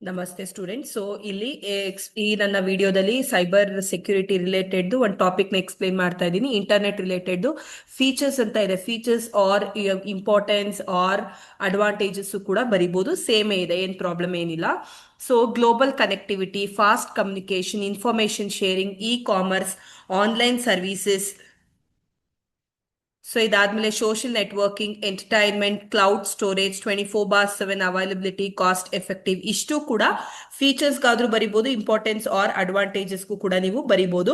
ನಮಸ್ತೆ student. So ಇಲ್ಲಿ ಈ ನನ್ನ ವಿಡಿಯೋದಲ್ಲಿ ಸೈಬರ್ ಸೆಕ್ಯೂರಿಟಿ ರಿಲೇಟೆಡ್ ಒಂದು ಟಾಪಿಕ್ ನ ಎಕ್ಸ್ಪ್ಲೇನ್ ಮಾಡ್ತಾ ಇದ್ದೀನಿ. ಇಂಟರ್ನೆಟ್ ರಿಲೇಟೆಡ್ ಫೀಚರ್ಸ್ ಅಂತ ಇದೆ. Features or importance or advantages ಕೂಡ ಬರಿಬಹುದು. ಸೇಮೇ ಇದೆ, ಏನ್ ಪ್ರಾಬ್ಲಮ್ ಏನಿಲ್ಲ. So global connectivity, fast communication, information sharing, e commerce, online services. So ಇದಾದ್ಮೇಲೆ social networking, entertainment, cloud storage, 24/7 availability, cost effective. ಇಷ್ಟು ಕೂಡ ಫೀಚರ್ಸ್ಗಾದ್ರೂ ಬರಿಬಹುದು, ಇಂಪಾರ್ಟೆನ್ಸ್ ಆರ್ ಅಡ್ವಾಂಟೇಜಸ್ಗೂ ಕೂಡ ನೀವು ಬರಿಬಹುದು.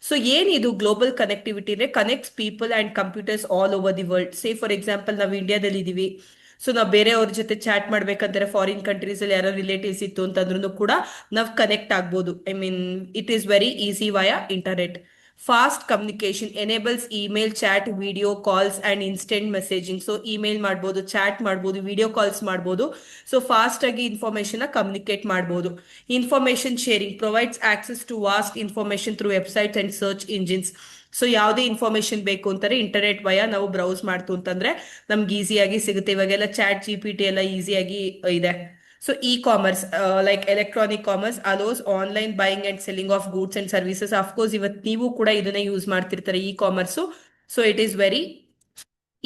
ಸೊ ಏನಿದು ಗ್ಲೋಬಲ್ ಕನೆಕ್ಟಿವಿಟಿ ಅಂದ್ರೆ connects people and computers all over the world. Say for example ನಾವು ಇಂಡಿಯಾದಲ್ಲಿ ಇದೀವಿ. ಸೊ ನಾವು ಬೇರೆಯವ್ರ ಜೊತೆ ಚಾಟ್ ಮಾಡ್ಬೇಕಂದ್ರೆ ಫಾರಿನ್ ಕಂಟ್ರೀಸ್ ಅಲ್ಲಿ ಯಾರೋ ರಿಲೇಟಿವ್ಸ್ ಇತ್ತು ಅಂತಂದ್ರೂ ಕೂಡ ನಾವು ಕನೆಕ್ಟ್ ಆಗ್ಬೋದು. I mean it is very easy via internet. Fast communication enables email, chat, video calls and instant messaging. So email ಮಾಡ್ಬೋದು, ಚಾಟ್ ಮಾಡ್ಬೋದು, ವಿಡಿಯೋ ಕಾಲ್ಸ್ ಮಾಡ್ಬೋದು. ಸೊ ಫಾಸ್ಟ್ ಆಗಿ ಇನ್ಫಾರ್ಮೇಶನ್ ಕಮ್ಯುನಿಕೇಟ್ ಮಾಡ್ಬೋದು. Information sharing provides access to vast information through websites and search engines. So ಯಾವುದೇ information ಬೇಕು ಅಂತಾರೆ internet ವಯ ನಾವು browse ಮಾಡ್ತು ಅಂತಂದ್ರೆ ನಮ್ಗೆ ಈಸಿಯಾಗಿ ಸಿಗುತ್ತೆ. ಇವಾಗೆಲ್ಲ ಚಾಟ್ GPT ಎಲ್ಲ ಈಸಿಯಾಗಿ ಇದೆ. So E commerce like electronic commerce allows online buying and selling of goods and services. Of course ಇವತ್ತು ನೀವು ಕೂಡ ಇದನ್ನೇ ಯೂಸ್ ಮಾಡ್ತಿರ್ತಾರೆ, E commerce. So it is very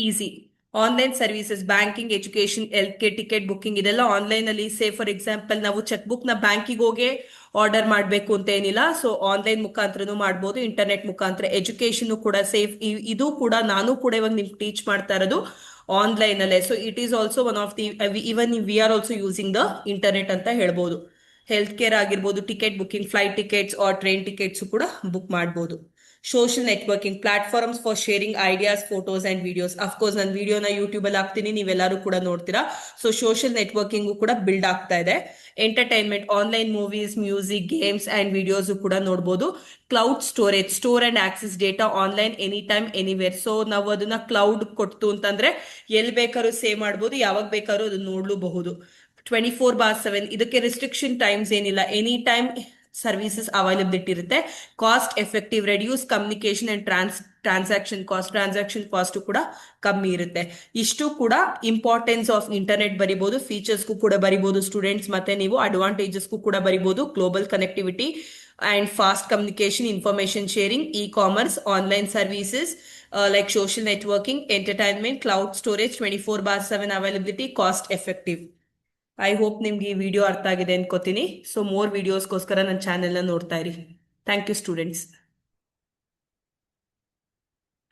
easy. Online services, banking, education, health care, ticket booking ಇದೆಲ್ಲ online ಅಲ್ಲಿ. Say for example ನಾವು cheque book ನ ಬ್ಯಾಂಕಿಗೆ ಹೋಗಿ ಆರ್ಡರ್ ಮಾಡಬೇಕು ಅಂತ ಏನಿಲ್ಲ. ಸೊ ಆನ್ಲೈನ್ ಮುಖಾಂತರನು ಮಾಡ್ಬೋದು, ಇಂಟರ್ನೆಟ್ ಮುಖಾಂತರ. ಎಜುಕೇಶನ್ ಕೂಡ ಸೇಫ್. ಇದು ಕೂಡ ನಾನು ಕೂಡ ಇವಾಗ ನಿಮ್ಗೆ ಟೀಚ್ ಮಾಡ್ತಾ ಇರೋದು ಆನ್ಲೈನ್ ಅಲ್ಲೇ. So it is also one of the even we are also using the internet ಅಂತ ಹೇಳ್ಬೋದು. ಹೆಲ್ತ್ ಕೇರ್ ಆಗಿರ್ಬೋದು, ticket booking, flight tickets or train tickets ಕೂಡ ಬುಕ್ ಮಾಡ್ಬೋದು. Social networking platforms for sharing ideas, photos and videos. Of course ನಾನು ವಿಡಿಯೋನ YouTube ಅಲ್ಲಿ ಹಾಕ್ತೀನಿ, ನೀವೆಲ್ಲರೂ ಕೂಡ ನೋಡ್ತೀರಾ. ಸೊ ಸೋಷಿಯಲ್ ನೆಟ್ವರ್ಕಿಂಗ್ ಕೂಡ ಬಿಲ್ಡ್ ಆಗ್ತಾ ಇದೆ. Entertainment, online movies, music, games and videos ಕೂಡ ನೋಡಬಹುದು. Cloud storage, store and access data online any time anywhere. So ನಾವು ಅದನ್ನ ಕ್ಲೌಡ್ ಕೊಡ್ತು ಅಂತಂದ್ರೆ ಎಲ್ಲಿ ಬೇಕಾದ್ರೂ ಸೇವ್ ಮಾಡ್ಬೋದು, ಯಾವಾಗ ಬೇಕಾದ್ರೂ ಅದನ್ನ ನೋಡ್ಲೂಬಹುದು. 24/7 ಇದಕ್ಕೆ ರಿಸ್ಟ್ರಿಕ್ಷನ್ ಟೈಮ್ಸ್ ಏನಿಲ್ಲ, ಎನಿ ಟೈಮ್ ಸರ್ವಿಸಸ್ ಅವೈಲಬಿಲಿಟಿ ಇರುತ್ತೆ. Cost effective, reduce communication and transaction cost ಕೂಡ ಕಮ್ಮಿ ಇರುತ್ತೆ. ಇಷ್ಟು ಕೂಡ ಇಂಪಾರ್ಟೆನ್ಸ್ ಆಫ್ ಇಂಟರ್ನೆಟ್ ಬರಿಬಹುದು, ಫೀಚರ್ಸ್ಗೂ ಕೂಡ ಬರಿಬಹುದು ಸ್ಟೂಡೆಂಟ್ಸ್. ಮತ್ತೆ ನೀವು ಅಡ್ವಾಂಟೇಜಸ್ಗೂ ಕೂಡ ಬರಿಬಹುದು. Global connectivity and fast communication, information sharing, e commerce, online services like social networking, entertainment, cloud storage, 24/7 availability, cost effective. I hope ನಿಮ್ಗೆ ಈ ವಿಡಿಯೋ ಅರ್ಥ ಆಗಿದೆ ಅನ್ಕೋತೀನಿ. ಸೊ ಮೋರ್ ವಿಡಿಯೋಸ್ಗೋಸ್ಕರ ನನ್ನ ಚಾನೆಲ್ನ ನೋಡ್ತಾ ಇರಿ. Thank you students.